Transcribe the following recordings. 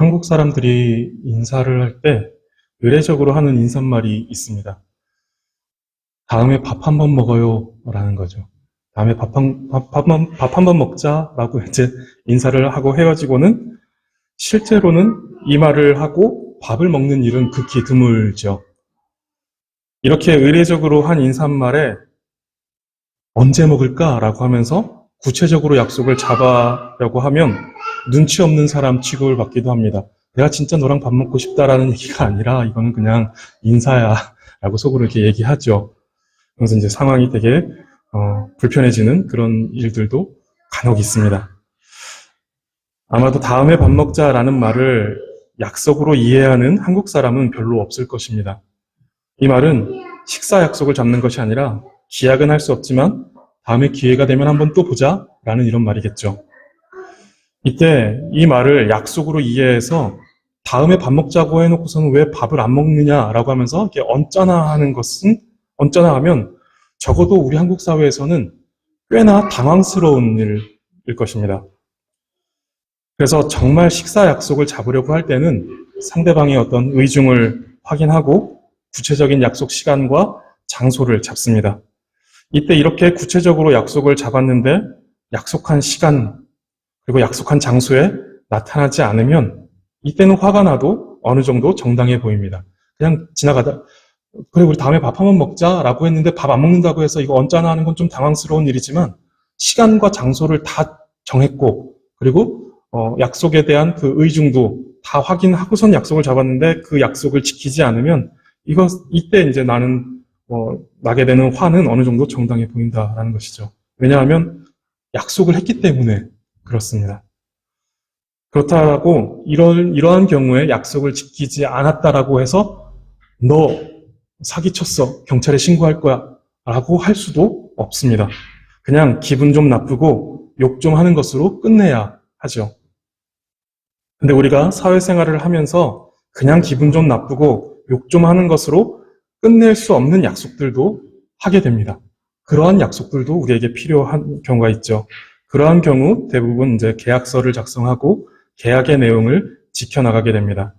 한국 사람들이 인사를 할 때 의례적으로 하는 인사말이 있습니다. 다음에 밥 한 번 먹어요 라는 거죠. 다음에 밥 한 번 먹자라고 이제 인사를 하고 헤어지고는 실제로는 이 말을 하고 밥을 먹는 일은 극히 드물죠. 이렇게 의례적으로 한 인사말에 언제 먹을까라고 하면서 구체적으로 약속을 잡으려고 하면 눈치 없는 사람 취급을 받기도 합니다. 내가 진짜 너랑 밥 먹고 싶다라는 얘기가 아니라 이거는 그냥 인사야 라고 속으로 이렇게 얘기하죠. 그래서 이제 상황이 되게 불편해지는 그런 일들도 간혹 있습니다. 아마도 다음에 밥 먹자라는 말을 약속으로 이해하는 한국 사람은 별로 없을 것입니다. 이 말은 식사 약속을 잡는 것이 아니라 기약은 할 수 없지만 다음에 기회가 되면 한번 또 보자 라는 이런 말이겠죠. 이때 이 말을 약속으로 이해해서 다음에 밥 먹자고 해놓고서는 왜 밥을 안 먹느냐라고 하면서 이렇게 언짢아하는 것은 언짢아하면 적어도 우리 한국 사회에서는 꽤나 당황스러운 일일 것입니다. 그래서 정말 식사 약속을 잡으려고 할 때는 상대방의 어떤 의중을 확인하고 구체적인 약속 시간과 장소를 잡습니다. 이때 이렇게 구체적으로 약속을 잡았는데 약속한 시간 그리고 약속한 장소에 나타나지 않으면 이때는 화가 나도 어느 정도 정당해 보입니다. 그냥 지나가다 그래 우리 다음에 밥 한번 먹자라고 했는데 밥 안 먹는다고 해서 이거 언짢아하는 건 좀 당황스러운 일이지만 시간과 장소를 다 정했고 그리고 약속에 대한 그 의중도 다 확인하고선 약속을 잡았는데 그 약속을 지키지 않으면 이때 이제 나게 되는 화는 어느 정도 정당해 보인다라는 것이죠. 왜냐하면 약속을 했기 때문에 그렇습니다. 그렇다고 이러한 경우에 약속을 지키지 않았다라고 해서 너 사기쳤어. 경찰에 신고할 거야. 라고 할 수도 없습니다. 그냥 기분 좀 나쁘고 욕 좀 하는 것으로 끝내야 하죠. 근데 우리가 사회생활을 하면서 그냥 기분 좀 나쁘고 욕 좀 하는 것으로 끝낼 수 없는 약속들도 하게 됩니다. 그러한 약속들도 우리에게 필요한 경우가 있죠. 그러한 경우 대부분 이제 계약서를 작성하고 계약의 내용을 지켜나가게 됩니다.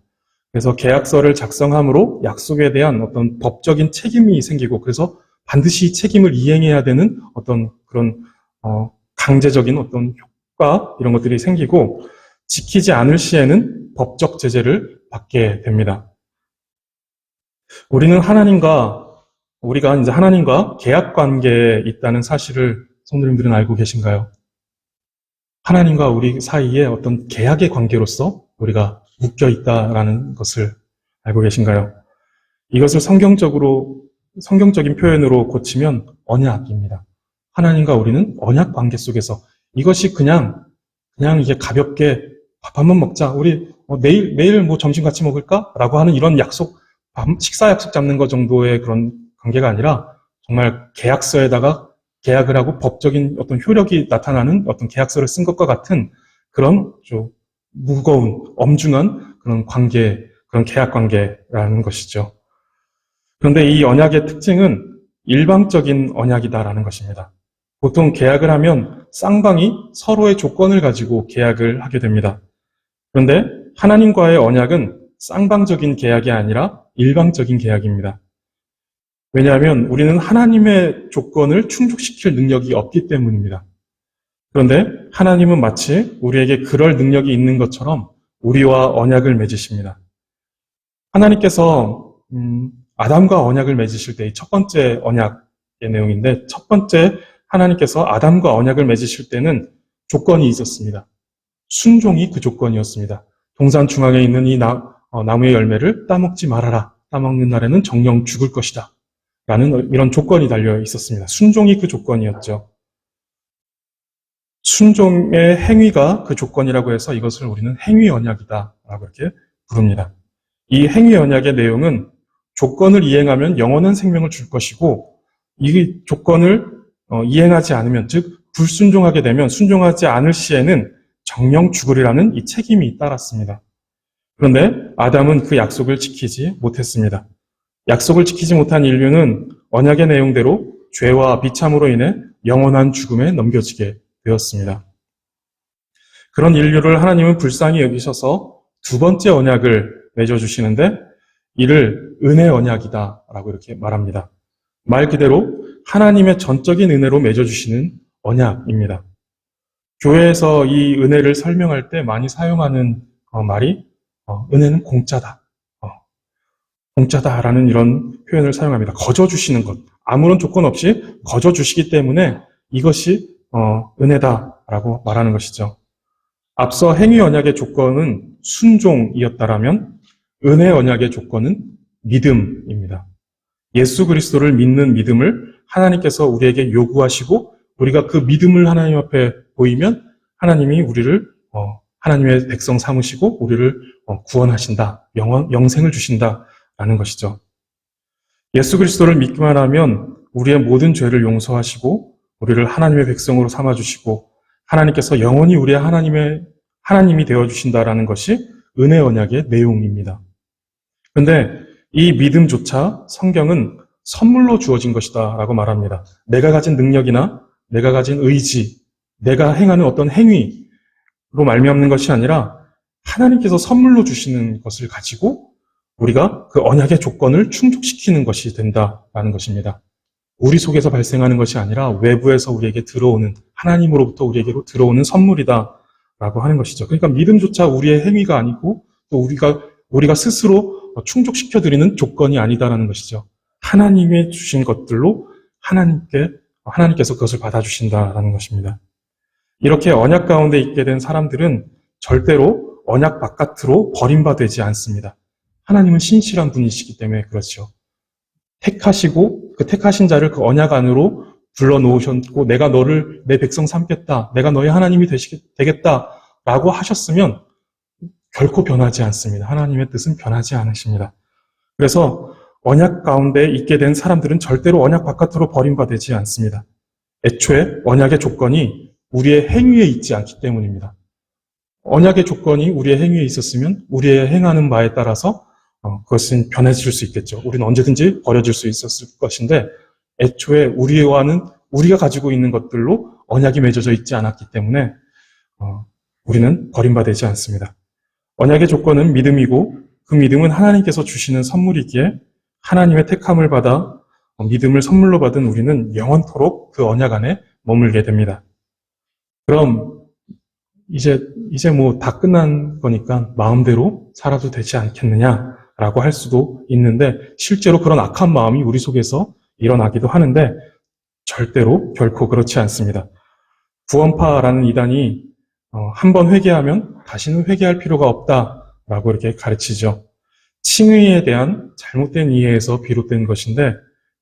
그래서 계약서를 작성함으로 약속에 대한 어떤 법적인 책임이 생기고 그래서 반드시 책임을 이행해야 되는 어떤 그런 강제적인 어떤 효과 이런 것들이 생기고 지키지 않을 시에는 법적 제재를 받게 됩니다. 우리가 이제 하나님과 계약 관계에 있다는 사실을 성도님들은 알고 계신가요? 하나님과 우리 사이에 어떤 계약의 관계로서 우리가 묶여 있다라는 것을 알고 계신가요? 이것을 성경적인 표현으로 고치면 언약입니다. 하나님과 우리는 언약 관계 속에서 이것이 그냥 이게 가볍게 밥 한번 먹자. 우리 내일 뭐 점심 같이 먹을까? 라고 하는 이런 식사 약속 잡는 것 정도의 그런 관계가 아니라 정말 계약서에다가 계약을 하고 법적인 어떤 효력이 나타나는 어떤 계약서를 쓴 것과 같은 그런 좀 무거운, 엄중한 그런 그런 계약 관계라는 것이죠. 그런데 이 언약의 특징은 일방적인 언약이다라는 것입니다. 보통 계약을 하면 쌍방이 서로의 조건을 가지고 계약을 하게 됩니다. 그런데 하나님과의 언약은 쌍방적인 계약이 아니라 일방적인 계약입니다. 왜냐하면 우리는 하나님의 조건을 충족시킬 능력이 없기 때문입니다. 그런데 하나님은 마치 우리에게 그럴 능력이 있는 것처럼 우리와 언약을 맺으십니다. 하나님께서 아담과 언약을 맺으실 때 첫 번째 언약의 내용인데 첫 번째 하나님께서 아담과 언약을 맺으실 때는 조건이 있었습니다. 순종이 그 조건이었습니다. 동산 중앙에 있는 이 나무의 열매를 따먹지 말아라. 따먹는 날에는 정령 죽을 것이다. 라는 이런 조건이 달려 있었습니다. 순종이 그 조건이었죠. 순종의 행위가 그 조건이라고 해서 이것을 우리는 행위 언약이다 라고 이렇게 부릅니다. 이 행위 언약의 내용은 조건을 이행하면 영원한 생명을 줄 것이고 이 조건을 이행하지 않으면 즉 불순종하게 되면 순종하지 않을 시에는 정령 죽으리라는 이 책임이 따랐습니다. 그런데 아담은 그 약속을 지키지 못했습니다. 약속을 지키지 못한 인류는 언약의 내용대로 죄와 비참으로 인해 영원한 죽음에 넘겨지게 되었습니다. 그런 인류를 하나님은 불쌍히 여기셔서 두 번째 언약을 맺어주시는데 이를 은혜 언약이다라고 이렇게 말합니다. 말 그대로 하나님의 전적인 은혜로 맺어주시는 언약입니다. 교회에서 이 은혜를 설명할 때 많이 사용하는 말이 은혜는 공짜다. 공짜다라는 이런 표현을 사용합니다. 거저 주시는 것. 아무런 조건 없이 거저 주시기 때문에 이것이 은혜다라고 말하는 것이죠. 앞서 행위 언약의 조건은 순종이었다라면 은혜 언약의 조건은 믿음입니다. 예수 그리스도를 믿는 믿음을 하나님께서 우리에게 요구하시고 우리가 그 믿음을 하나님 앞에 보이면 하나님이 우리를 하나님의 백성 삼으시고 우리를 구원하신다, 영생을 주신다라는 것이죠. 예수 그리스도를 믿기만 하면 우리의 모든 죄를 용서하시고 우리를 하나님의 백성으로 삼아주시고 하나님께서 영원히 우리의 하나님이 되어주신다라는 것이 은혜 언약의 내용입니다. 그런데 이 믿음조차 성경은 선물로 주어진 것이다 라고 말합니다. 내가 가진 능력이나 내가 가진 의지, 내가 행하는 어떤 행위로 말미암는 것이 아니라 하나님께서 선물로 주시는 것을 가지고 우리가 그 언약의 조건을 충족시키는 것이 된다라는 것입니다. 우리 속에서 발생하는 것이 아니라 외부에서 우리에게 들어오는, 하나님으로부터 우리에게로 들어오는 선물이다라고 하는 것이죠. 그러니까 믿음조차 우리의 행위가 아니고 또 우리가 스스로 충족시켜드리는 조건이 아니다라는 것이죠. 하나님이 주신 것들로 하나님께서 그것을 받아주신다라는 것입니다. 이렇게 언약 가운데 있게 된 사람들은 절대로 언약 바깥으로 버림받지 않습니다. 하나님은 신실한 분이시기 때문에 그렇죠. 택하시고 그 택하신 자를 그 언약 안으로 불러놓으셨고 내가 너를 내 백성 삼겠다. 내가 너의 하나님이 되겠다라고 하셨으면 결코 변하지 않습니다. 하나님의 뜻은 변하지 않으십니다. 그래서 언약 가운데 있게 된 사람들은 절대로 언약 바깥으로 버림받지 않습니다. 애초에 언약의 조건이 우리의 행위에 있지 않기 때문입니다. 언약의 조건이 우리의 행위에 있었으면 우리의 행하는 바에 따라서 그것은 변해질 수 있겠죠. 우리는 언제든지 버려질 수 있었을 것인데 애초에 우리가 가지고 있는 것들로 언약이 맺어져 있지 않았기 때문에 우리는 버림받지 않습니다. 언약의 조건은 믿음이고 그 믿음은 하나님께서 주시는 선물이기에 하나님의 택함을 받아 믿음을 선물로 받은 우리는 영원토록 그 언약 안에 머물게 됩니다. 그럼 이제 뭐 다 끝난 거니까 마음대로 살아도 되지 않겠느냐라고 할 수도 있는데 실제로 그런 악한 마음이 우리 속에서 일어나기도 하는데 절대로 결코 그렇지 않습니다. 구원파라는 이단이 한번 회개하면 다시는 회개할 필요가 없다라고 이렇게 가르치죠. 칭의에 대한 잘못된 이해에서 비롯된 것인데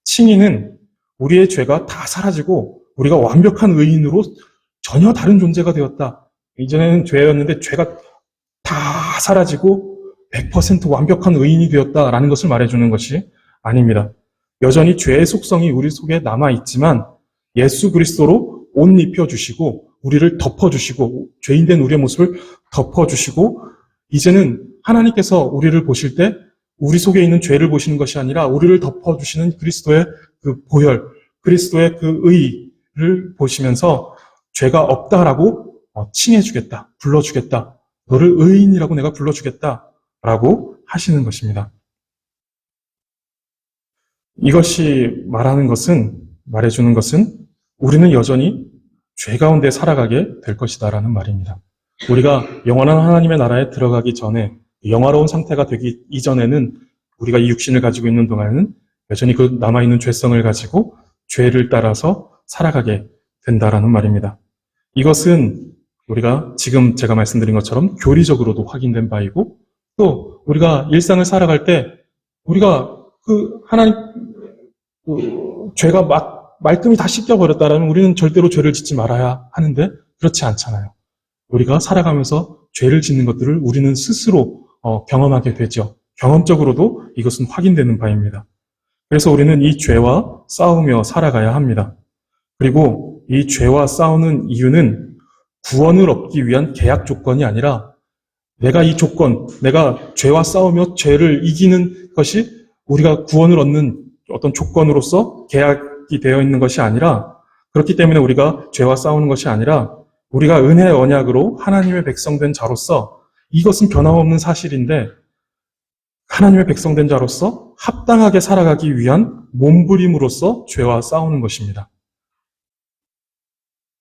칭의는 우리의 죄가 다 사라지고 우리가 완벽한 의인으로 전혀 다른 존재가 되었다. 이전에는 죄였는데 죄가 다 사라지고 100% 완벽한 의인이 되었다라는 것을 말해주는 것이 아닙니다. 여전히 죄의 속성이 우리 속에 남아있지만 예수 그리스도로 옷 입혀주시고 우리를 덮어주시고 죄인된 우리의 모습을 덮어주시고 이제는 하나님께서 우리를 보실 때 우리 속에 있는 죄를 보시는 것이 아니라 우리를 덮어주시는 그리스도의 그 보혈, 그리스도의 그 의를 보시면서 죄가 없다라고 칭해주겠다, 불러주겠다, 너를 의인이라고 내가 불러주겠다라고 하시는 것입니다. 이것이 말해주는 것은 우리는 여전히 죄 가운데 살아가게 될 것이다라는 말입니다. 우리가 영원한 하나님의 나라에 들어가기 전에 영화로운 상태가 되기 이전에는 우리가 이 육신을 가지고 있는 동안에는 여전히 그 남아있는 죄성을 가지고 죄를 따라서 살아가게 된다라는 말입니다. 이것은 우리가 지금 제가 말씀드린 것처럼 교리적으로도 확인된 바이고 또 우리가 일상을 살아갈 때 우리가 죄가 말끔히 다 씻겨버렸다라면 우리는 절대로 죄를 짓지 말아야 하는데 그렇지 않잖아요. 우리가 살아가면서 죄를 짓는 것들을 우리는 스스로 경험하게 되죠. 경험적으로도 이것은 확인되는 바입니다. 그래서 우리는 이 죄와 싸우며 살아가야 합니다. 그리고 이 죄와 싸우는 이유는 구원을 얻기 위한 계약 조건이 아니라 내가 죄와 싸우며 죄를 이기는 것이 우리가 구원을 얻는 어떤 조건으로서 계약이 되어 있는 것이 아니라 그렇기 때문에 우리가 죄와 싸우는 것이 아니라 우리가 은혜의 언약으로 하나님의 백성된 자로서 이것은 변함없는 사실인데 하나님의 백성된 자로서 합당하게 살아가기 위한 몸부림으로써 죄와 싸우는 것입니다.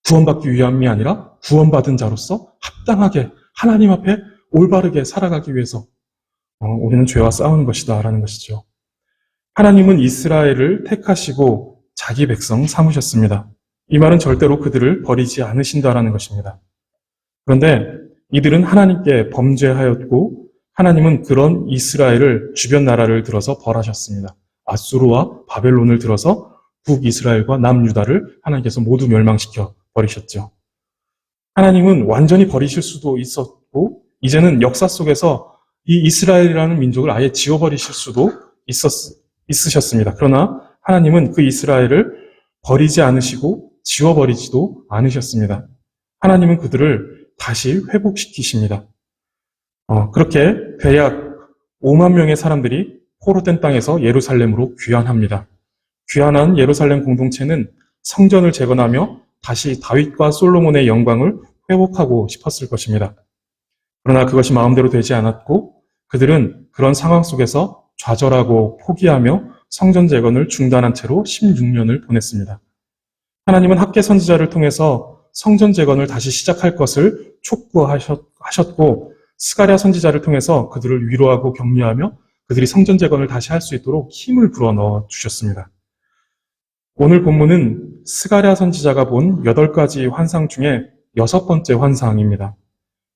구원받기 위함이 아니라 구원받은 자로서 합당하게 하나님 앞에 올바르게 살아가기 위해서 우리는 죄와 싸우는 것이다라는 것이죠. 하나님은 이스라엘을 택하시고 자기 백성 삼으셨습니다. 이 말은 절대로 그들을 버리지 않으신다라는 것입니다. 그런데 이들은 하나님께 범죄하였고 하나님은 그런 이스라엘을 주변 나라를 들어서 벌하셨습니다. 아수르와 바벨론을 들어서 북이스라엘과 남유다를 하나님께서 모두 멸망시켜 버리셨죠. 하나님은 완전히 버리실 수도 있었고 이제는 역사 속에서 이 이스라엘이라는 민족을 아예 지워버리실 수도 있으셨습니다. 그러나 하나님은 그 이스라엘을 버리지 않으시고 지워버리지도 않으셨습니다. 하나님은 그들을 다시 회복시키십니다. 그렇게 대략 5만 명의 사람들이 포로된 땅에서 예루살렘으로 귀환합니다. 귀환한 예루살렘 공동체는 성전을 재건하며 다시 다윗과 솔로몬의 영광을 회복하고 싶었을 것입니다. 그러나 그것이 마음대로 되지 않았고 그들은 그런 상황 속에서 좌절하고 포기하며 성전 재건을 중단한 채로 16년을 보냈습니다. 하나님은 학개 선지자를 통해서 성전 재건을 다시 시작할 것을 촉구하셨고 스가랴 선지자를 통해서 그들을 위로하고 격려하며 그들이 성전 재건을 다시 할 수 있도록 힘을 불어넣어 주셨습니다. 오늘 본문은 스가랴 선지자가 본 8가지 환상 중에 6번째 환상입니다.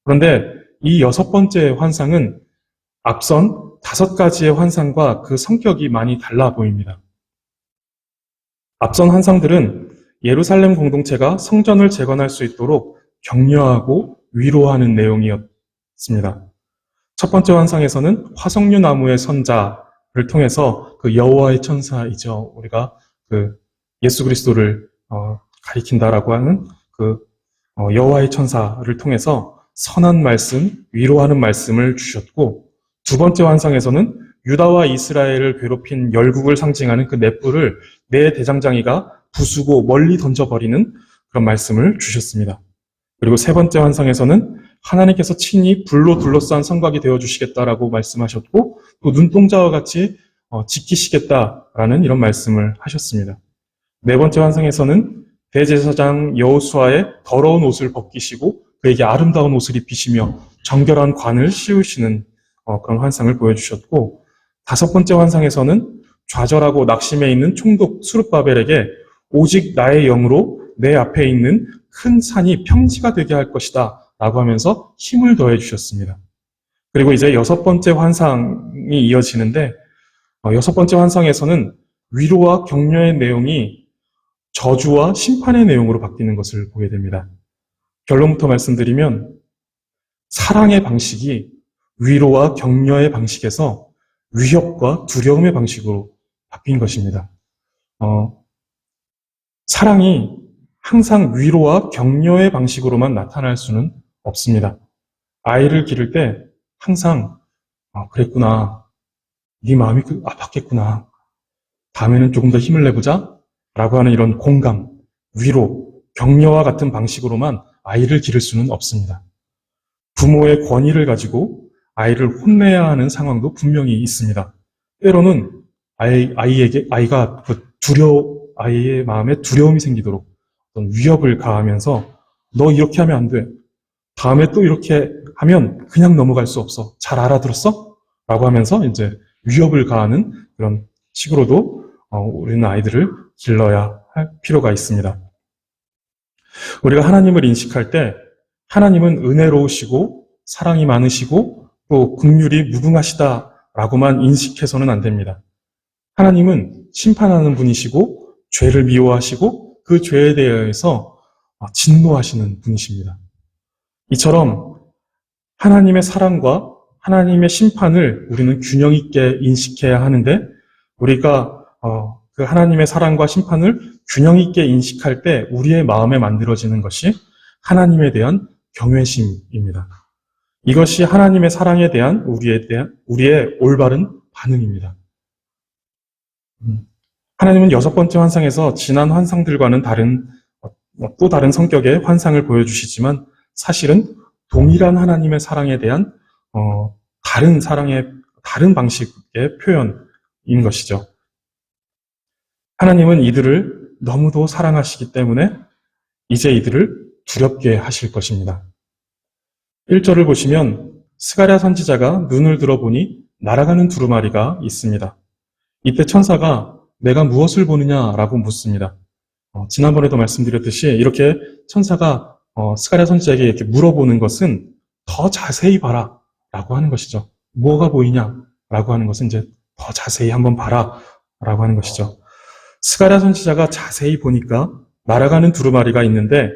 그런데 이 6번째 환상은 앞선 5가지의 환상과 그 성격이 많이 달라 보입니다. 앞선 환상들은 예루살렘 공동체가 성전을 재건할 수 있도록 격려하고 위로하는 내용이었습니다. 첫 번째 환상에서는 화석류 나무의 선자를 통해서 그 여호와의 천사이죠. 우리가 그 예수 그리스도를 가리킨다라고 하는 그 여호와의 천사를 통해서 선한 말씀, 위로하는 말씀을 주셨고 두 번째 환상에서는 유다와 이스라엘을 괴롭힌 열국을 상징하는 그 넷불을 네 대장장이가 부수고 멀리 던져버리는 그런 말씀을 주셨습니다. 그리고 세 번째 환상에서는 하나님께서 친히 불로 둘러싼 성곽이 되어주시겠다라고 말씀하셨고 또 눈동자와 같이 지키시겠다라는 이런 말씀을 하셨습니다. 네 번째 환상에서는 대제사장 여호수아의 더러운 옷을 벗기시고 그에게 아름다운 옷을 입히시며 정결한 관을 씌우시는 그런 환상을 보여주셨고 다섯 번째 환상에서는 좌절하고 낙심해 있는 총독 수룹바벨에게 오직 나의 영으로 내 앞에 있는 큰 산이 평지가 되게 할 것이다 라고 하면서 힘을 더해 주셨습니다. 그리고 이제 여섯 번째 환상이 이어지는데 여섯 번째 환상에서는 위로와 격려의 내용이 저주와 심판의 내용으로 바뀌는 것을 보게 됩니다. 결론부터 말씀드리면 사랑의 방식이 위로와 격려의 방식에서 위협과 두려움의 방식으로 바뀐 것입니다. 사랑이 항상 위로와 격려의 방식으로만 나타날 수는 없습니다. 아이를 기를 때 항상 그랬구나. 네 마음이 아팠겠구나. 다음에는 조금 더 힘을 내보자. 라고 하는 이런 공감, 위로, 격려와 같은 방식으로만 아이를 기를 수는 없습니다. 부모의 권위를 가지고 아이를 혼내야 하는 상황도 분명히 있습니다. 때로는 아이가 아이의 마음에 두려움이 생기도록 어떤 위협을 가하면서 너 이렇게 하면 안 돼. 다음에 또 이렇게 하면 그냥 넘어갈 수 없어. 잘 알아들었어? 라고 하면서 이제 위협을 가하는 그런 식으로도 우리는 아이들을 길러야 할 필요가 있습니다. 우리가 하나님을 인식할 때 하나님은 은혜로우시고 사랑이 많으시고 또 긍휼이 무궁하시다라고만 인식해서는 안 됩니다. 하나님은 심판하는 분이시고 죄를 미워하시고 그 죄에 대해서 진노하시는 분이십니다. 이처럼 하나님의 사랑과 하나님의 심판을 우리는 균형 있게 인식해야 하는데 우리가 그 하나님의 사랑과 심판을 균형 있게 인식할 때 우리의 마음에 만들어지는 것이 하나님에 대한 경외심입니다. 이것이 하나님의 사랑에 대한 우리의 올바른 반응입니다. 하나님은 여섯 번째 환상에서 지난 환상들과는 또 다른 성격의 환상을 보여주시지만 사실은 동일한 하나님의 사랑에 대한 다른 사랑의 다른 방식의 표현인 것이죠. 하나님은 이들을 너무도 사랑하시기 때문에 이제 이들을 두렵게 하실 것입니다. 1절을 보시면 스가랴 선지자가 눈을 들어보니 날아가는 두루마리가 있습니다. 이때 천사가 내가 무엇을 보느냐라고 묻습니다. 지난번에도 말씀드렸듯이 이렇게 천사가 스가랴 선지자에게 이렇게 물어보는 것은 더 자세히 봐라 라고 하는 것이죠. 뭐가 보이냐 라고 하는 것은 이제 더 자세히 한번 봐라 라고 하는 것이죠. 스가랴 선지자가 자세히 보니까 날아가는 두루마리가 있는데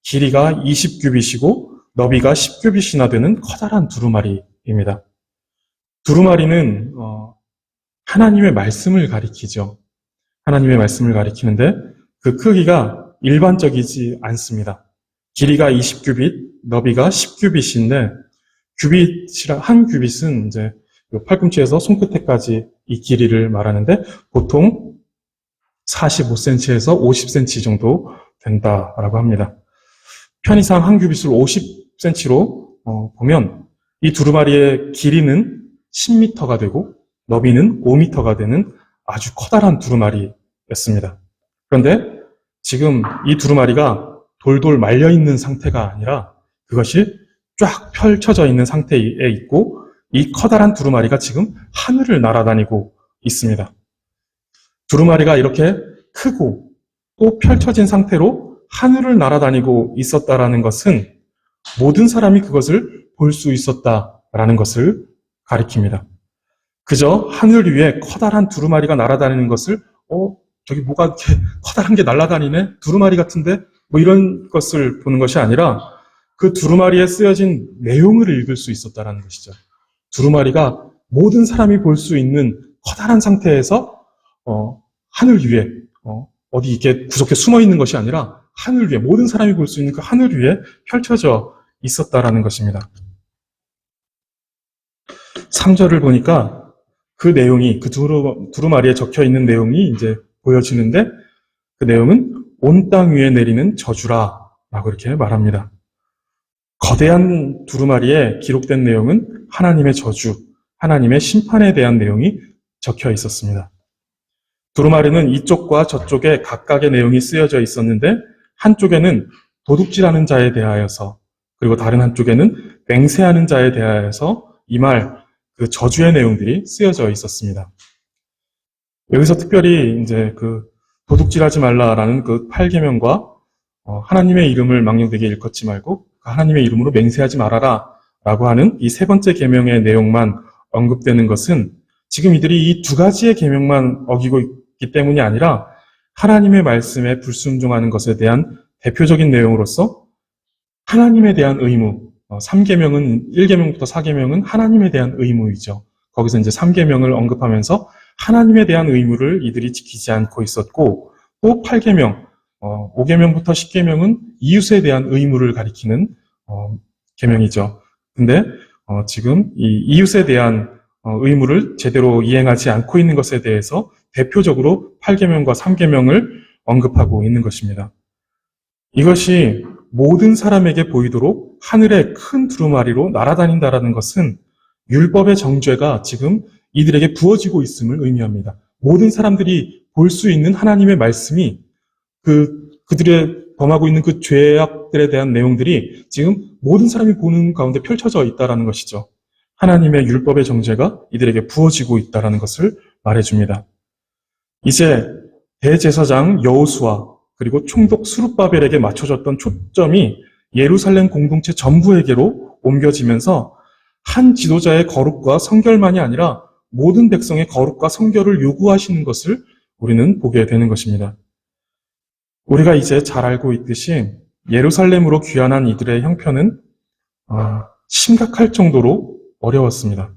길이가 20규빗이고 너비가 10규빗이나 되는 커다란 두루마리입니다. 두루마리는 하나님의 말씀을 가리키죠. 하나님의 말씀을 가리키는데 그 크기가 일반적이지 않습니다. 길이가 20규빗, 너비가 10규빗인데 한 규빗은 이제 팔꿈치에서 손끝에까지 이 길이를 말하는데 보통 45cm에서 50cm 정도 된다라고 합니다. 편의상 한 규빗을 50cm로 보면 이 두루마리의 길이는 10m가 되고 너비는 5m가 되는 아주 커다란 두루마리였습니다. 그런데 지금 이 두루마리가 돌돌 말려있는 상태가 아니라 그것이 쫙 펼쳐져 있는 상태에 있고 이 커다란 두루마리가 지금 하늘을 날아다니고 있습니다. 두루마리가 이렇게 크고 또 펼쳐진 상태로 하늘을 날아다니고 있었다라는 것은 모든 사람이 그것을 볼 수 있었다라는 것을 가리킵니다. 그저 하늘 위에 커다란 두루마리가 날아다니는 것을 저기 뭐가 이렇게 커다란 게 날아다니네? 두루마리 같은데? 뭐 이런 것을 보는 것이 아니라 그 두루마리에 쓰여진 내용을 읽을 수 있었다라는 것이죠. 두루마리가 모든 사람이 볼 수 있는 커다란 상태에서 하늘 위에 어디 이렇게 구석에 숨어 있는 것이 아니라 하늘 위에 모든 사람이 볼 수 있는 그 하늘 위에 펼쳐져 있었다라는 것입니다. 3절을 보니까 그 내용이 그 두루마리에 적혀 있는 내용이 이제 보여지는데 그 내용은 온 땅 위에 내리는 저주라라고 이렇게 말합니다. 거대한 두루마리에 기록된 내용은 하나님의 저주, 하나님의 심판에 대한 내용이 적혀 있었습니다. 두루마리는 이쪽과 저쪽에 각각의 내용이 쓰여져 있었는데 한쪽에는 도둑질하는 자에 대하여서 그리고 다른 한쪽에는 맹세하는 자에 대하여서 이 말, 그 저주의 내용들이 쓰여져 있었습니다. 여기서 특별히 이제 그 도둑질하지 말라라는 그 8계명과 하나님의 이름을 망령되게 일컫지 말고 하나님의 이름으로 맹세하지 말아라 라고 하는 이 세 번째 계명의 내용만 언급되는 것은 지금 이들이 이 두 가지의 계명만 어기고 있기 때문이 아니라 하나님의 말씀에 불순종하는 것에 대한 대표적인 내용으로서 하나님에 대한 의무, 3계명은 1계명부터 4계명은 하나님에 대한 의무이죠. 거기서 이제 3계명을 언급하면서 하나님에 대한 의무를 이들이 지키지 않고 있었고 또 8계명, 5계명부터 10계명은 이웃에 대한 의무를 가리키는 계명이죠. 근데 지금 이 이웃에 대한 의무를 제대로 이행하지 않고 있는 것에 대해서 대표적으로 8계명과 3계명을 언급하고 있는 것입니다. 이것이 모든 사람에게 보이도록 하늘의 큰 두루마리로 날아다닌다라는 것은 율법의 정죄가 지금 이들에게 부어지고 있음을 의미합니다. 모든 사람들이 볼 수 있는 하나님의 말씀이 그들의 범하고 있는 그 죄악들에 대한 내용들이 지금 모든 사람이 보는 가운데 펼쳐져 있다라는 것이죠. 하나님의 율법의 정죄가 이들에게 부어지고 있다라는 것을 말해줍니다. 이제 대제사장 여호수아 그리고 총독 스룹바벨에게 맞춰졌던 초점이 예루살렘 공동체 전부에게로 옮겨지면서 한 지도자의 거룩과 성결만이 아니라 모든 백성의 거룩과 성결을 요구하시는 것을 우리는 보게 되는 것입니다. 우리가 이제 잘 알고 있듯이 예루살렘으로 귀환한 이들의 형편은 심각할 정도로 어려웠습니다.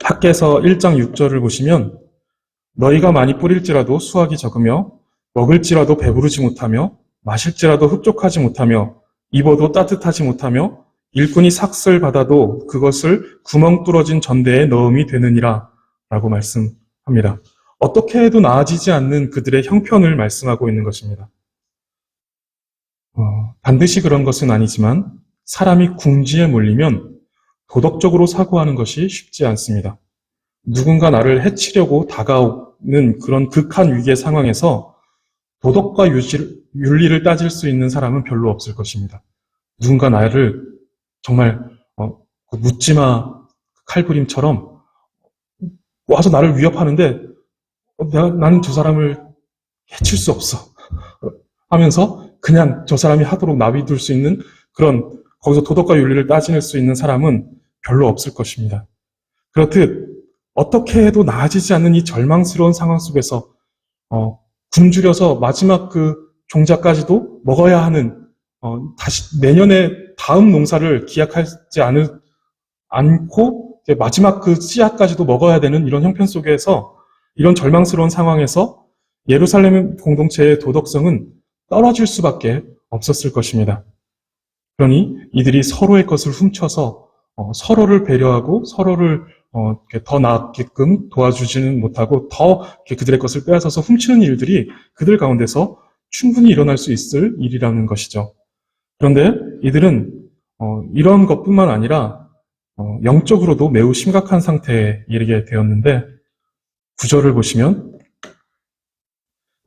학개서 1장 6절을 보시면 너희가 많이 뿌릴지라도 수확이 적으며 먹을지라도 배부르지 못하며 마실지라도 흡족하지 못하며 입어도 따뜻하지 못하며 일꾼이 삭슬 받아도 그것을 구멍 뚫어진 전대에 넣음이 되느니라 라고 말씀합니다. 어떻게 해도 나아지지 않는 그들의 형편을 말씀하고 있는 것입니다. 반드시 그런 것은 아니지만 사람이 궁지에 몰리면 도덕적으로 사고하는 것이 쉽지 않습니다. 누군가 나를 해치려고 다가오는 그런 극한 위기의 상황에서 도덕과 윤리를 따질 수 있는 사람은 별로 없을 것입니다. 누군가 나를 정말 그 묻지마 칼부림처럼 와서 나를 위협하는데 나는 저 사람을 해칠 수 없어 하면서 그냥 저 사람이 하도록 놔둘 수 있는 그런 거기서 도덕과 윤리를 따질 수 있는 사람은 별로 없을 것입니다. 그렇듯 어떻게 해도 나아지지 않는 이 절망스러운 상황 속에서 굶주려서 마지막 그 종자까지도 먹어야 하는 다시 내년에 다음 농사를 기약하지 않고 마지막 그 씨앗까지도 먹어야 되는 이런 형편 속에서 이런 절망스러운 상황에서 예루살렘 공동체의 도덕성은 떨어질 수밖에 없었을 것입니다. 그러니 이들이 서로의 것을 훔쳐서 서로를 배려하고 서로를 더 나아게끔 도와주지는 못하고 더 그들의 것을 빼앗아서 훔치는 일들이 그들 가운데서 충분히 일어날 수 있을 일이라는 것이죠. 그런데 이들은 이런 것뿐만 아니라 영적으로도 매우 심각한 상태에 이르게 되었는데 9절을 보시면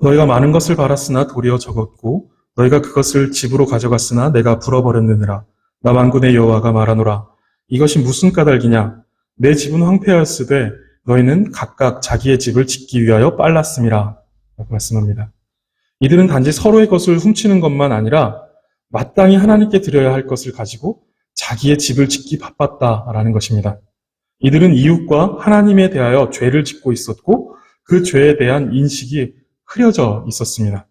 너희가 많은 것을 바랐으나 도리어 적었고 너희가 그것을 집으로 가져갔으나 내가 불어버렸느니라. 나 만군의 여호와가 말하노라. 이것이 무슨 까닭이냐? 내 집은 황폐하였으되 너희는 각각 자기의 집을 짓기 위하여 빨랐음이라. 라고 말씀합니다. 이들은 단지 서로의 것을 훔치는 것만 아니라 마땅히 하나님께 드려야 할 것을 가지고 자기의 집을 짓기 바빴다라는 것입니다. 이들은 이웃과 하나님에 대하여 죄를 짓고 있었고 그 죄에 대한 인식이 흐려져 있었습니다.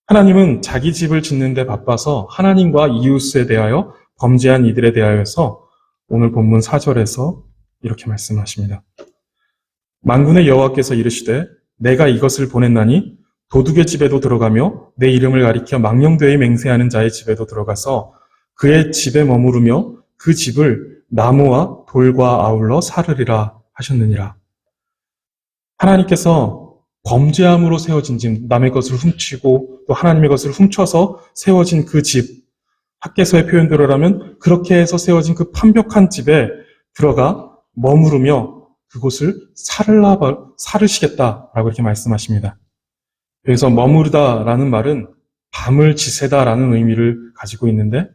하나님은 자기 집을 짓는 데 바빠서 하나님과 이웃에 대하여 범죄한 이들에 대하여서 오늘 본문 4절에서 이렇게 말씀하십니다. 만군의 여호와께서 이르시되 내가 이것을 보냈나니 도둑의 집에도 들어가며 내 이름을 가리켜 망령되이 맹세하는 자의 집에도 들어가서 그의 집에 머무르며 그 집을 나무와 돌과 아울러 사르리라 하셨느니라. 하나님께서 범죄함으로 세워진 집, 남의 것을 훔치고 또 하나님의 것을 훔쳐서 세워진 그 집, 학개서의 표현대로라면 그렇게 해서 세워진 그 판벽한 집에 들어가 머무르며 그곳을 사르시겠다라고 이렇게 말씀하십니다. 그래서 머무르다라는 말은 밤을 지새다라는 의미를 가지고 있는데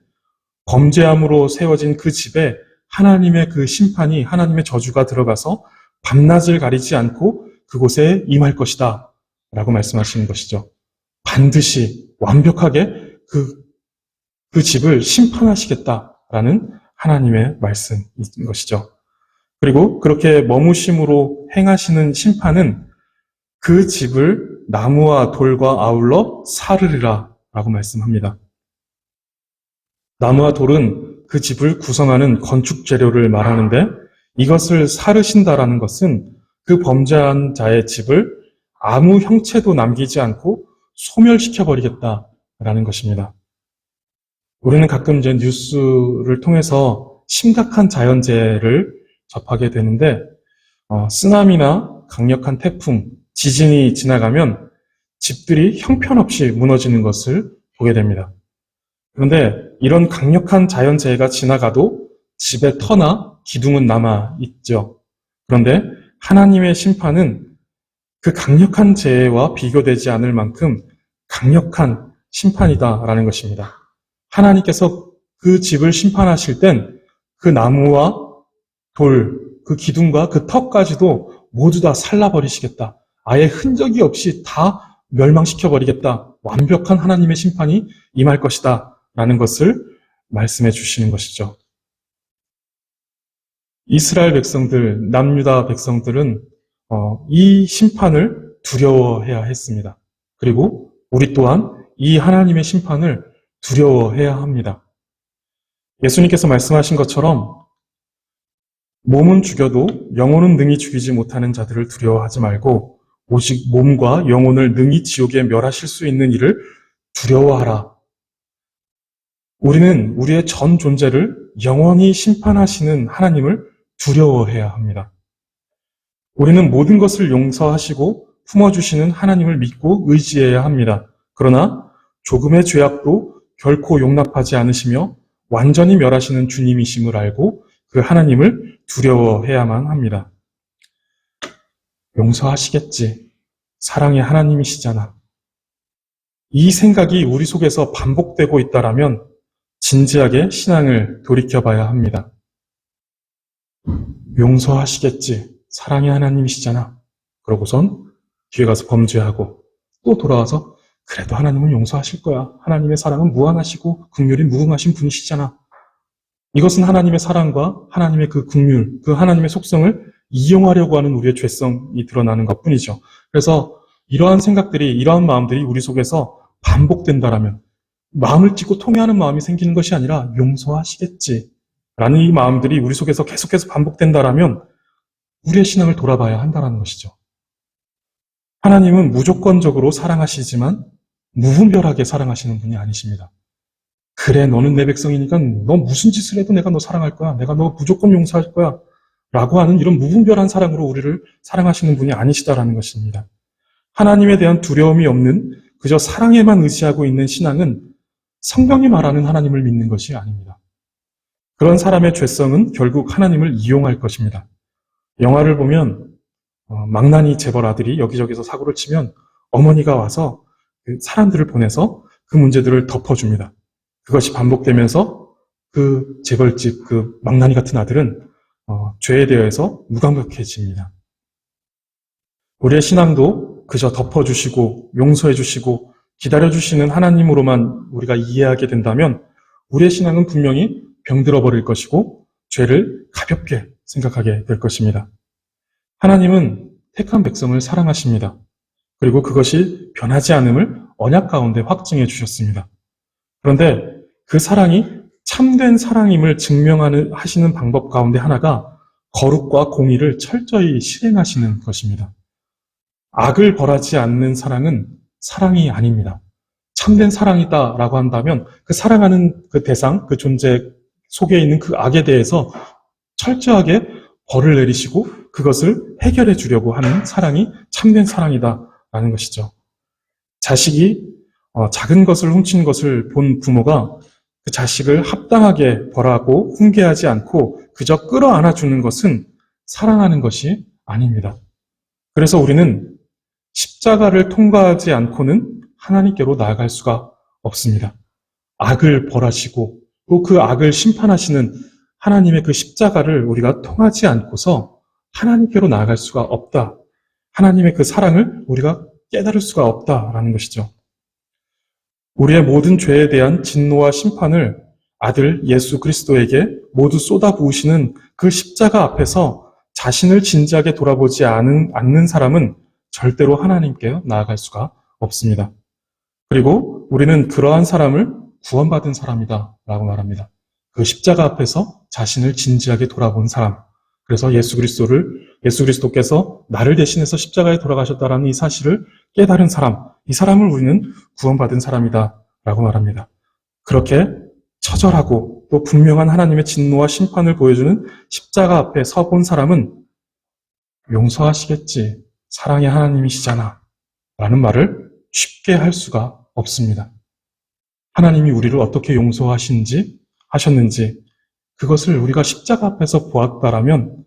범죄함으로 세워진 그 집에 하나님의 그 심판이 하나님의 저주가 들어가서 밤낮을 가리지 않고 그곳에 임할 것이다 라고 말씀하시는 것이죠. 반드시 완벽하게 그 집을 심판하시겠다라는 하나님의 말씀인 것이죠. 그리고 그렇게 머무심으로 행하시는 심판은 그 집을 나무와 돌과 아울러 사르리라 라고 말씀합니다. 나무와 돌은 그 집을 구성하는 건축 재료를 말하는데 이것을 사르신다라는 것은 그 범죄한 자의 집을 아무 형체도 남기지 않고 소멸시켜버리겠다라는 것입니다. 우리는 가끔 이제 뉴스를 통해서 심각한 자연재해를 접하게 되는데 쓰나미나 강력한 태풍, 지진이 지나가면 집들이 형편없이 무너지는 것을 보게 됩니다. 그런데 이런 강력한 자연재해가 지나가도 집의 터나 기둥은 남아있죠. 그런데 하나님의 심판은 그 강력한 재해와 비교되지 않을 만큼 강력한 심판이다라는 것입니다. 하나님께서 그 집을 심판하실 땐 그 나무와 돌, 그 기둥과 그 턱까지도 모두 다 살라버리시겠다. 아예 흔적이 없이 다 멸망시켜버리겠다. 완벽한 하나님의 심판이 임할 것이다. 라는 것을 말씀해 주시는 것이죠. 이스라엘 백성들, 남유다 백성들은 이 심판을 두려워해야 했습니다. 그리고 우리 또한 이 하나님의 심판을 두려워해야 합니다. 예수님께서 말씀하신 것처럼 몸은 죽여도 영혼은 능히 죽이지 못하는 자들을 두려워하지 말고 오직 몸과 영혼을 능히 지옥에 멸하실 수 있는 이를 두려워하라. 우리는 우리의 전 존재를 영원히 심판하시는 하나님을 두려워해야 합니다. 우리는 모든 것을 용서하시고 품어주시는 하나님을 믿고 의지해야 합니다. 그러나 조금의 죄악도 결코 용납하지 않으시며 완전히 멸하시는 주님이심을 알고 그 하나님을 두려워해야만 합니다. 용서하시겠지. 사랑의 하나님이시잖아. 이 생각이 우리 속에서 반복되고 있다라면 진지하게 신앙을 돌이켜봐야 합니다. 용서하시겠지. 사랑의 하나님이시잖아. 그러고선 뒤에 가서 범죄하고 또 돌아와서 그래도 하나님은 용서하실 거야. 하나님의 사랑은 무한하시고 긍휼이 무궁하신 분이시잖아. 이것은 하나님의 사랑과 하나님의 그 긍휼, 그 하나님의 속성을 이용하려고 하는 우리의 죄성이 드러나는 것뿐이죠. 그래서 이러한 생각들이, 이러한 마음들이 우리 속에서 반복된다라면 마음을 찢고 통회하는 마음이 생기는 것이 아니라 용서하시겠지 라는 이 마음들이 우리 속에서 계속해서 반복된다라면 우리의 신앙을 돌아봐야 한다는 것이죠. 하나님은 무조건적으로 사랑하시지만 무분별하게 사랑하시는 분이 아니십니다. 그래, 너는 내 백성이니까 너 무슨 짓을 해도 내가 너 사랑할 거야. 내가 너 무조건 용서할 거야. 라고 하는 이런 무분별한 사랑으로 우리를 사랑하시는 분이 아니시다라는 것입니다. 하나님에 대한 두려움이 없는 그저 사랑에만 의지하고 있는 신앙은 성경이 말하는 하나님을 믿는 것이 아닙니다. 그런 사람의 죄성은 결국 하나님을 이용할 것입니다. 영화를 보면 망나니 재벌 아들이 여기저기서 사고를 치면 어머니가 와서 그 사람들을 보내서 그 문제들을 덮어줍니다. 그것이 반복되면서 그 재벌집 그 망나니 같은 아들은 죄에 대해서 무감각해집니다. 우리의 신앙도 그저 덮어주시고 용서해주시고 기다려주시는 하나님으로만 우리가 이해하게 된다면 우리의 신앙은 분명히 병들어 버릴 것이고 죄를 가볍게 생각하게 될 것입니다. 하나님은 택한 백성을 사랑하십니다. 그리고 그것이 변하지 않음을 언약 가운데 확증해 주셨습니다. 그런데 그 사랑이 참된 사랑임을 하시는 방법 가운데 하나가 거룩과 공의를 철저히 실행하시는 것입니다. 악을 벌하지 않는 사랑은 사랑이 아닙니다. 참된 사랑이다라고 한다면 그 사랑하는 그 대상, 그 존재 속에 있는 그 악에 대해서 철저하게 벌을 내리시고 그것을 해결해 주려고 하는 사랑이 참된 사랑이다라는 것이죠. 자식이 작은 것을 훔치는 것을 본 부모가 그 자식을 합당하게 벌하고 훈계하지 않고 그저 끌어안아 주는 것은 사랑하는 것이 아닙니다. 그래서 우리는 십자가를 통과하지 않고는 하나님께로 나아갈 수가 없습니다. 악을 벌하시고 또 그 악을 심판하시는 하나님의 그 십자가를 우리가 통하지 않고서 하나님께로 나아갈 수가 없다. 하나님의 그 사랑을 우리가 깨달을 수가 없다라는 것이죠. 우리의 모든 죄에 대한 진노와 심판을 아들 예수 그리스도에게 모두 쏟아부으시는 그 십자가 앞에서 자신을 진지하게 돌아보지 않는 사람은 절대로 하나님께 나아갈 수가 없습니다. 그리고 우리는 그러한 사람을 구원받은 사람이다 라고 말합니다. 그 십자가 앞에서 자신을 진지하게 돌아본 사람. 그래서 예수 그리스도께서 나를 대신해서 십자가에 돌아가셨다라는 이 사실을 깨달은 사람, 이 사람을 우리는 구원받은 사람이다 라고 말합니다. 그렇게 처절하고 또 분명한 하나님의 진노와 심판을 보여주는 십자가 앞에 서본 사람은 용서하시겠지, 사랑의 하나님이시잖아 라는 말을 쉽게 할 수가 없습니다. 하나님이 우리를 어떻게 하셨는지 그것을 우리가 십자가 앞에서 보았다라면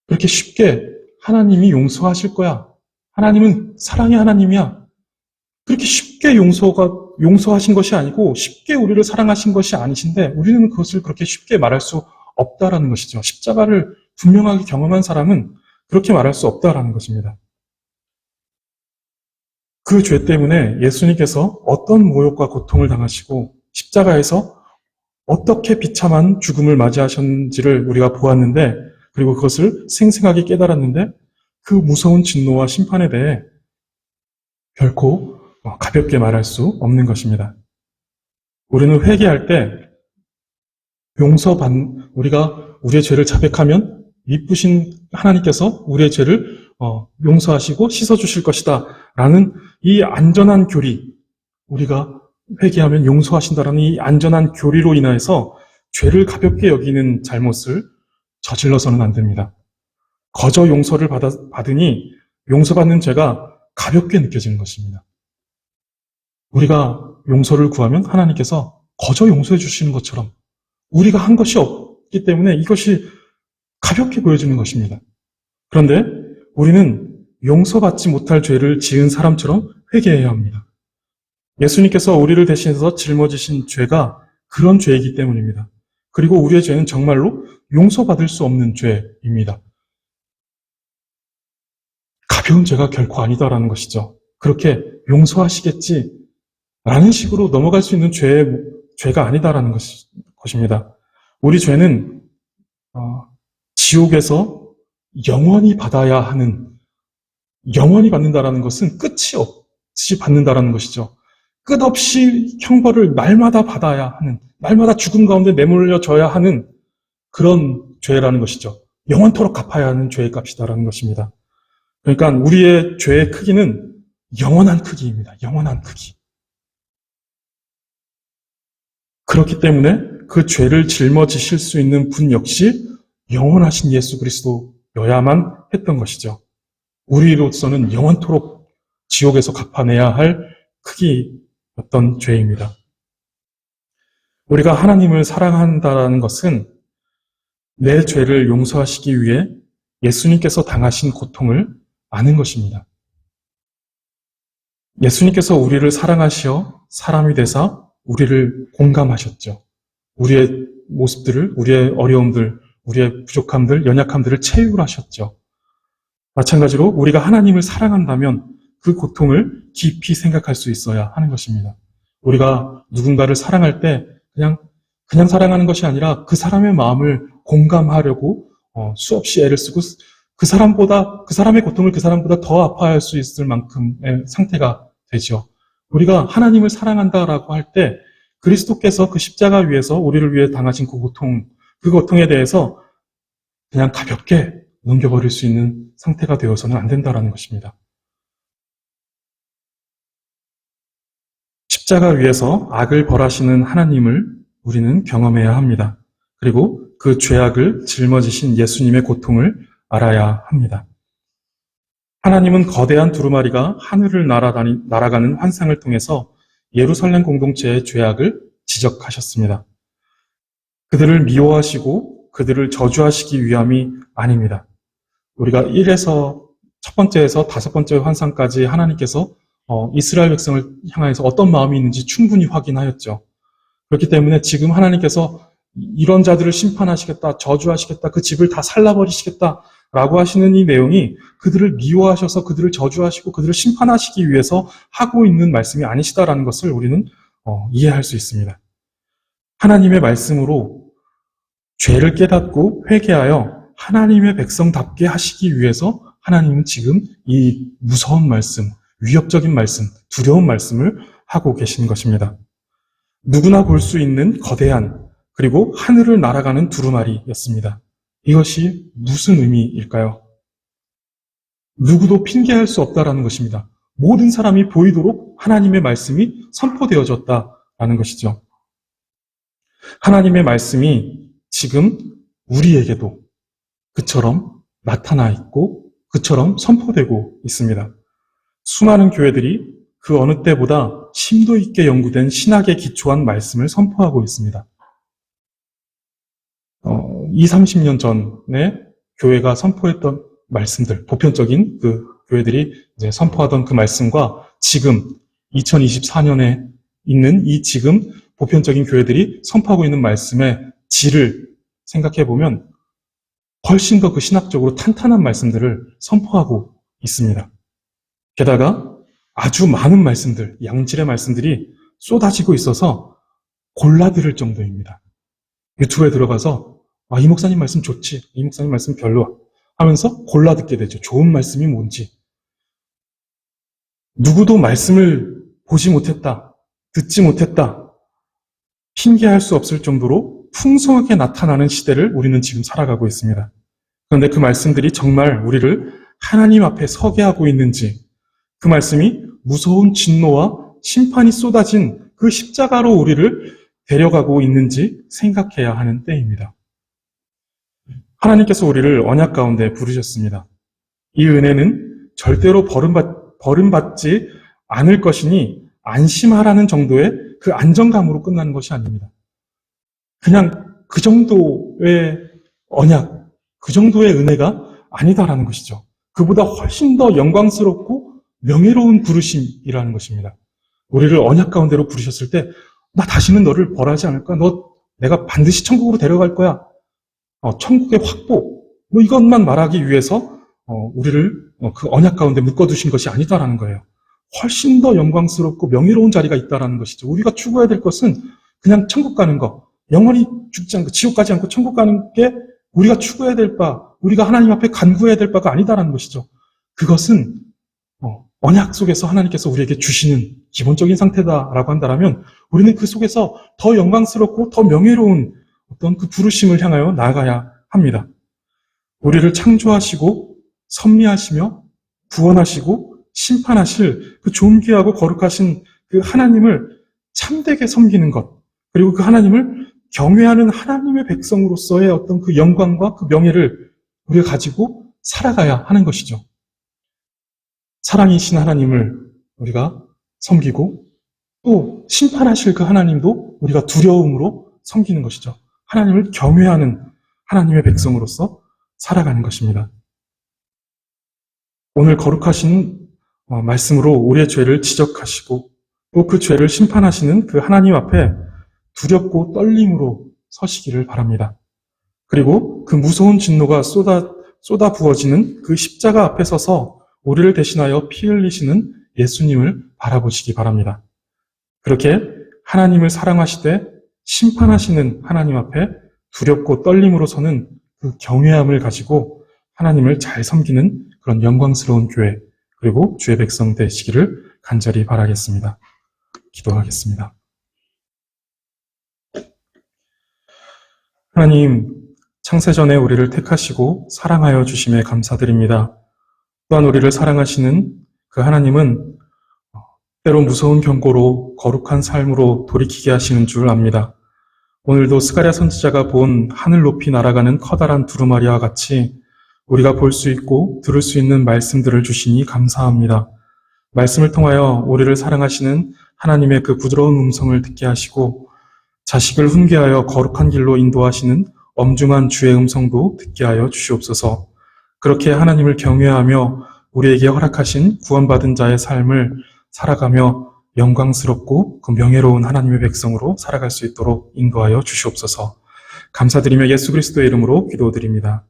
그렇게 쉽게 하나님이 용서하실 거야. 하나님은 사랑의 하나님이야. 그렇게 쉽게 용서하신 것이 아니고 쉽게 우리를 사랑하신 것이 아니신데 우리는 그것을 그렇게 쉽게 말할 수 없다라는 것이죠. 십자가를 분명하게 경험한 사람은 그렇게 말할 수 없다라는 것입니다. 그 죄 때문에 예수님께서 어떤 모욕과 고통을 당하시고 십자가에서 어떻게 비참한 죽음을 맞이하셨는지를 우리가 보았는데 그리고 그것을 생생하게 깨달았는데 그 무서운 진노와 심판에 대해 결코 가볍게 말할 수 없는 것입니다. 우리는 회개할 때 우리가 우리의 죄를 자백하면 이쁘신 하나님께서 우리의 죄를 용서하시고 씻어주실 것이다 라는 이 안전한 교리, 우리가 회개하면 용서하신다라는 이 안전한 교리로 인해서 죄를 가볍게 여기는 잘못을 저질러서는 안 됩니다. 거저 용서를 받으니 용서받는 죄가 가볍게 느껴지는 것입니다. 우리가 용서를 구하면 하나님께서 거저 용서해 주시는 것처럼 우리가 한 것이 없기 있기 때문에 이것이 가볍게 보여지는 것입니다. 그런데 우리는 용서받지 못할 죄를 지은 사람처럼 회개해야 합니다. 예수님께서 우리를 대신해서 짊어지신 죄가 그런 죄이기 때문입니다. 그리고 우리의 죄는 정말로 용서받을 수 없는 죄입니다. 가벼운 죄가 결코 아니다라는 것이죠. 그렇게 용서하시겠지 라는 식으로 넘어갈 수 있는 죄가 아니다라는 것입니다. 우리 죄는 지옥에서 영원히 받아야 하는, 영원히 받는다라는 것은 끝이 없이 받는다라는 것이죠. 끝없이 형벌을 날마다 받아야 하는, 날마다 죽음 가운데 내몰려져야 하는 그런 죄라는 것이죠. 영원토록 갚아야 하는 죄의 값이다라는 것입니다. 그러니까 우리의 죄의 크기는 영원한 크기입니다. 영원한 크기. 그렇기 때문에 그 죄를 짊어지실 수 있는 분 역시 영원하신 예수 그리스도여야만 했던 것이죠. 우리로서는 영원토록 지옥에서 갚아내야 할 크기였던 죄입니다. 우리가 하나님을 사랑한다는 것은 내 죄를 용서하시기 위해 예수님께서 당하신 고통을 아는 것입니다. 예수님께서 우리를 사랑하시어 사람이 되사 우리를 공감하셨죠. 우리의 모습들을, 우리의 어려움들, 우리의 부족함들, 연약함들을 체휼하셨죠. 마찬가지로 우리가 하나님을 사랑한다면 그 고통을 깊이 생각할 수 있어야 하는 것입니다. 우리가 누군가를 사랑할 때 그냥 사랑하는 것이 아니라 그 사람의 마음을 공감하려고 수없이 애를 쓰고 그 사람의 고통을 그 사람보다 더 아파할 수 있을 만큼의 상태가 되죠. 우리가 하나님을 사랑한다라고 할 때 그리스도께서 그 십자가 위에서 우리를 위해 당하신 그 고통에 대해서 그냥 가볍게 넘겨버릴 수 있는 상태가 되어서는 안 된다라는 것입니다. 십자가 위에서 악을 벌하시는 하나님을 우리는 경험해야 합니다. 그리고 그 죄악을 짊어지신 예수님의 고통을 알아야 합니다. 하나님은 거대한 두루마리가 하늘을 날아가는 환상을 통해서 예루살렘 공동체의 죄악을 지적하셨습니다. 그들을 미워하시고 그들을 저주하시기 위함이 아닙니다. 우리가 1에서 첫 번째에서 다섯 번째 환상까지 하나님께서 이스라엘 백성을 향해서 어떤 마음이 있는지 충분히 확인하였죠. 그렇기 때문에 지금 하나님께서 이런 자들을 심판하시겠다, 저주하시겠다, 그 집을 다 살라버리시겠다 라고 하시는 이 내용이 그들을 미워하셔서 그들을 저주하시고 그들을 심판하시기 위해서 하고 있는 말씀이 아니시다라는 것을 우리는 이해할 수 있습니다. 하나님의 말씀으로 죄를 깨닫고 회개하여 하나님의 백성답게 하시기 위해서 하나님은 지금 이 무서운 말씀, 위협적인 말씀, 두려운 말씀을 하고 계신 것입니다. 누구나 볼 수 있는 거대한 그리고 하늘을 날아가는 두루마리였습니다. 이것이 무슨 의미일까요? 누구도 핑계할 수 없다라는 것입니다. 모든 사람이 보이도록 하나님의 말씀이 선포되어졌다라는 것이죠. 하나님의 말씀이 지금 우리에게도 그처럼 나타나 있고 그처럼 선포되고 있습니다. 수많은 교회들이 그 어느 때보다 심도 있게 연구된 신학에 기초한 말씀을 선포하고 있습니다. 20-30년 전에 교회가 선포했던 말씀들, 보편적인 그 교회들이 이제 선포하던 그 말씀과 지금 2024년에 있는 이 지금 보편적인 교회들이 선포하고 있는 말씀의 질을 생각해 보면 훨씬 더 그 신학적으로 탄탄한 말씀들을 선포하고 있습니다. 게다가 아주 많은 말씀들, 양질의 말씀들이 쏟아지고 있어서 골라들을 정도입니다. 유튜브에 들어가서 이 목사님 말씀 좋지, 이 목사님 말씀 별로야 하면서 골라 듣게 되죠. 좋은 말씀이 뭔지. 누구도 말씀을 보지 못했다, 듣지 못했다, 핑계할 수 없을 정도로 풍성하게 나타나는 시대를 우리는 지금 살아가고 있습니다. 그런데 그 말씀들이 정말 우리를 하나님 앞에 서게 하고 있는지, 그 말씀이 무서운 진노와 심판이 쏟아진 그 십자가로 우리를 데려가고 있는지 생각해야 하는 때입니다. 하나님께서 우리를 언약 가운데 부르셨습니다. 이 은혜는 절대로 버림받지 않을 것이니 안심하라는 정도의 그 안정감으로 끝나는 것이 아닙니다. 그냥 그 정도의 언약, 그 정도의 은혜가 아니다라는 것이죠. 그보다 훨씬 더 영광스럽고 명예로운 부르심이라는 것입니다. 우리를 언약 가운데로 부르셨을 때, 나 다시는 너를 벌하지 않을 거야. 내가 반드시 천국으로 데려갈 거야. 천국의 확보, 뭐 이것만 말하기 위해서 우리를 그 언약 가운데 묶어두신 것이 아니다라는 거예요. 훨씬 더 영광스럽고 명예로운 자리가 있다라는 것이죠. 우리가 추구해야 될 것은 그냥 천국 가는 거, 영원히 죽지 않고 지옥 가지 않고 천국 가는 게 우리가 추구해야 될 바, 우리가 하나님 앞에 간구해야 될 바가 아니다라는 것이죠. 그것은 언약 속에서 하나님께서 우리에게 주시는 기본적인 상태다라고 한다면 우리는 그 속에서 더 영광스럽고 더 명예로운 어떤 그 부르심을 향하여 나아가야 합니다. 우리를 창조하시고 섭리하시며 구원하시고 심판하실 그 존귀하고 거룩하신 그 하나님을 참되게 섬기는 것, 그리고 그 하나님을 경외하는 하나님의 백성으로서의 어떤 그 영광과 그 명예를 우리가 가지고 살아가야 하는 것이죠. 사랑이신 하나님을 우리가 섬기고 또 심판하실 그 하나님도 우리가 두려움으로 섬기는 것이죠. 하나님을 경외하는 하나님의 백성으로서 살아가는 것입니다. 오늘 거룩하신 말씀으로 우리의 죄를 지적하시고 또 그 죄를 심판하시는 그 하나님 앞에 두렵고 떨림으로 서시기를 바랍니다. 그리고 그 무서운 진노가 쏟아 부어지는 그 십자가 앞에 서서 우리를 대신하여 피 흘리시는 예수님을 바라보시기 바랍니다. 그렇게 하나님을 사랑하시되 심판하시는 하나님 앞에 두렵고 떨림으로 서는 그 경외함을 가지고 하나님을 잘 섬기는 그런 영광스러운 교회, 그리고 주의 백성 되시기를 간절히 바라겠습니다. 기도하겠습니다. 하나님, 창세전에 우리를 택하시고 사랑하여 주심에 감사드립니다. 또한 우리를 사랑하시는 그 하나님은 때로 무서운 경고로 거룩한 삶으로 돌이키게 하시는 줄 압니다. 오늘도 스가랴 선지자가 본 하늘 높이 날아가는 커다란 두루마리와 같이 우리가 볼 수 있고 들을 수 있는 말씀들을 주시니 감사합니다. 말씀을 통하여 우리를 사랑하시는 하나님의 그 부드러운 음성을 듣게 하시고 자식을 훈계하여 거룩한 길로 인도하시는 엄중한 주의 음성도 듣게 하여 주시옵소서. 그렇게 하나님을 경외하며 우리에게 허락하신 구원받은 자의 삶을 살아가며 영광스럽고 그 명예로운 하나님의 백성으로 살아갈 수 있도록 인도하여 주시옵소서. 감사드리며 예수 그리스도의 이름으로 기도드립니다.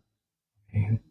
아멘.